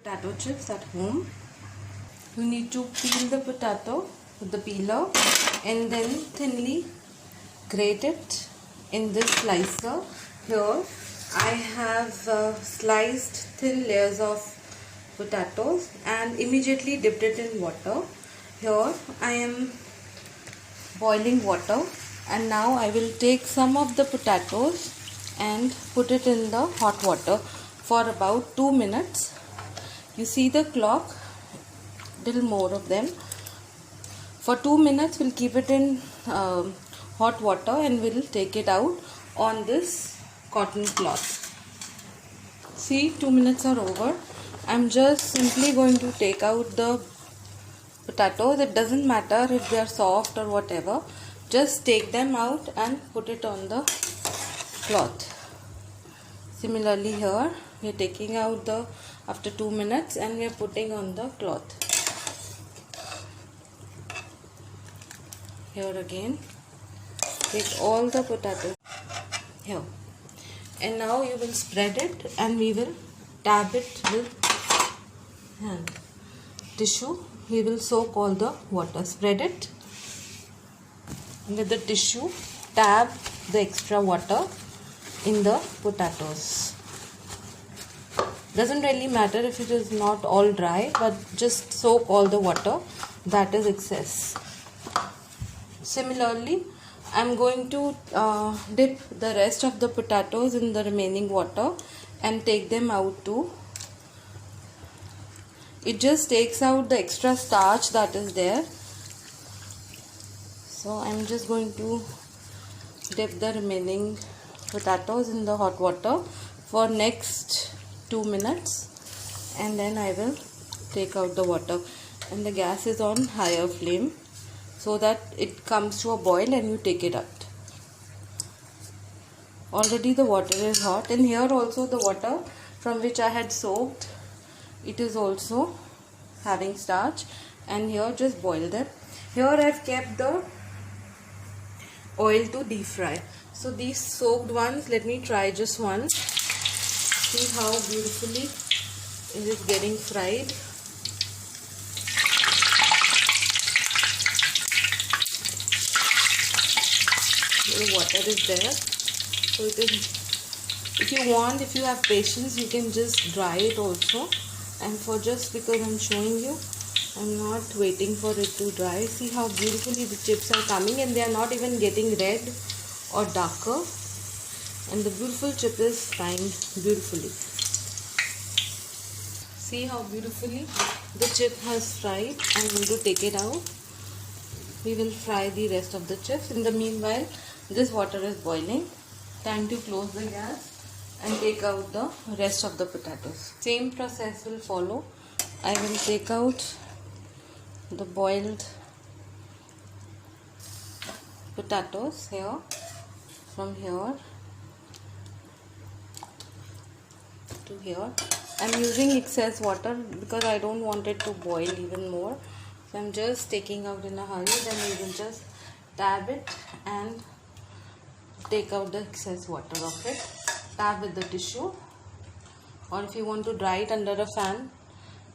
Potato chips at home. You need to peel the potato with the peeler and then thinly grate it in this slicer. Here I have sliced thin layers of potatoes and immediately dipped it in water. Here I am boiling water, and now I will take some of the potatoes and put it in the hot water for about 2 minutes. You see the clock, little more of them. For 2 minutes we'll keep it in hot water and we'll take it out on this cotton cloth. See, 2 minutes are over. I'm just simply going to take out the potatoes. It doesn't matter if they are soft or whatever. Just take them out and put it on the cloth. Similarly here we are taking out the after 2 minutes and we are putting on the cloth. Here again take all the potatoes here, and now you will spread it and we will dab it with tissue. We will soak all the water. Spread it with the tissue, dab the extra water in the potatoes. Doesn't really matter if it is not all dry, but just soak all the water that is excess. Similarly, I'm going to dip the rest of the potatoes in the remaining water and take them out too. It just takes out the extra starch that is there. So I'm just going to dip the remaining potatoes in the hot water for next 2 minutes, and then I will take out the water, and the gas is on higher flame so that it comes to a boil and you take it out. Already the water is hot, and here also the water from which I had soaked, it is also having starch, and here just boil them. Here I have kept the oil to deep fry. So these soaked ones, let me try just one. See how beautifully it is getting fried. The water is there. So it is, if you want, if you have patience, you can just dry it also. And for just because I'm showing you, I'm not waiting for it to dry. See how beautifully the chips are coming, and they are not even getting red or darker. And the beautiful chip is frying beautifully. See how beautifully the chip has fried. I'm going to take it out. We will fry the rest of the chips. In the meanwhile, this water is boiling. Time to close the gas and take out the rest of the potatoes. Same process will follow. I will take out the boiled potatoes here, from here to here. I'm using excess water because I don't want it to boil even more. So I'm just taking out in a hurry. Then we will just dab it and take out the excess water of it. Dab with the tissue, or if you want to dry it under a fan,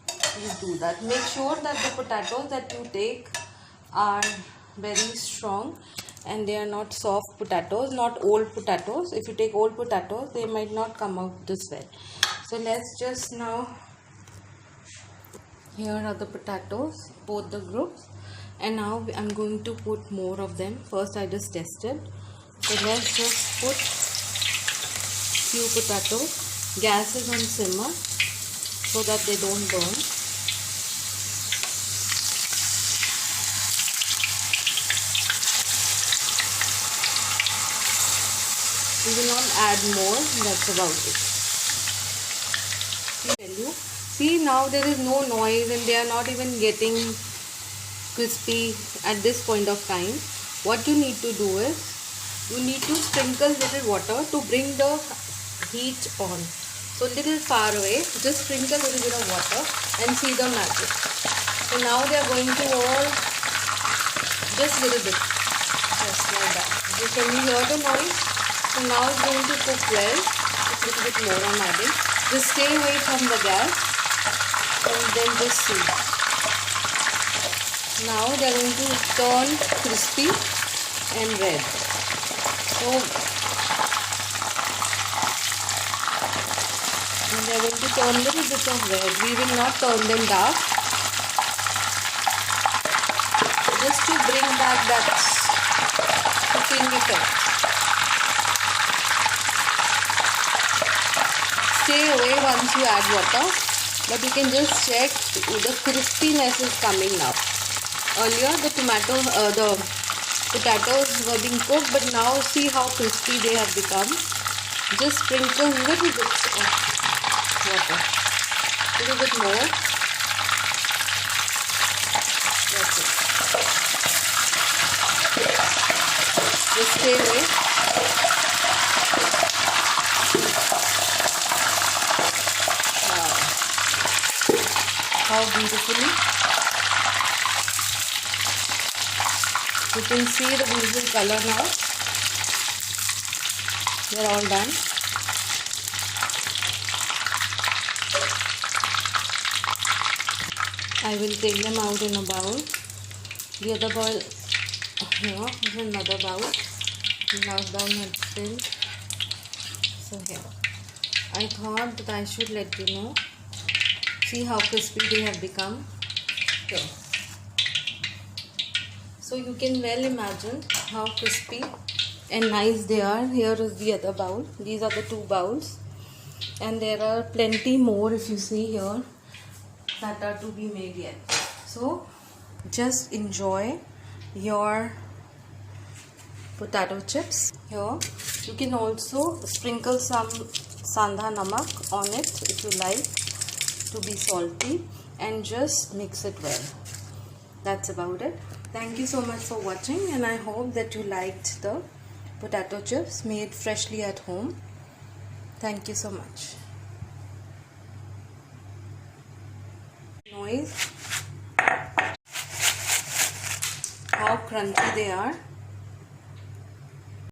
please do that. Make sure that the potatoes that you take are very strong and they are not soft potatoes, not old potatoes. If you take old potatoes, they might not come out this well. So let's just now, here are the potatoes, both the groups, and now I'm going to put more of them. First I just tested. So let's just put few potatoes. Gas is on simmer so that they don't burn. We will not add more, that's about it. See, now there is no noise and they are not even getting crispy at this point of time. What you need to do is, you need to sprinkle little water to bring the heat on. So little far away, just sprinkle a little bit of water and see the magic. So now they are going to all, just little bit, just like that. Can you hear the noise? So now it's going to cook well. Just a little bit more I'm adding. Just stay away from the gas. just see. Now they are going to turn crispy and red. So they are going to turn a little bit of red. We will not turn them dark. Just to bring back that cooking effect. Stay away once you add water, but you can just check the crispiness is coming now. Earlier the potatoes were being cooked, but now see how crispy they have become. Just sprinkle little bits of water, little bit more. That's it. Just stay away. Wow. How beautifully. You can see the beautiful color now. They are all done. I will take them out in a bowl. The other bowl here is another bowl. The last bowl had filled. So here. I thought that I should let you know. See how crispy they have become. Here. So you can well imagine how crispy and nice they are. Here is the other bowl. These are the two bowls. And there are plenty more, if you see here, that are to be made yet. So just enjoy your potato chips. Here you can also sprinkle some sandha namak on it if you like to be salty, and just mix it well. That's about it. Thank you so much for watching, and I hope that you liked the potato chips made freshly at home. Thank you so much. Noise. How crunchy they are.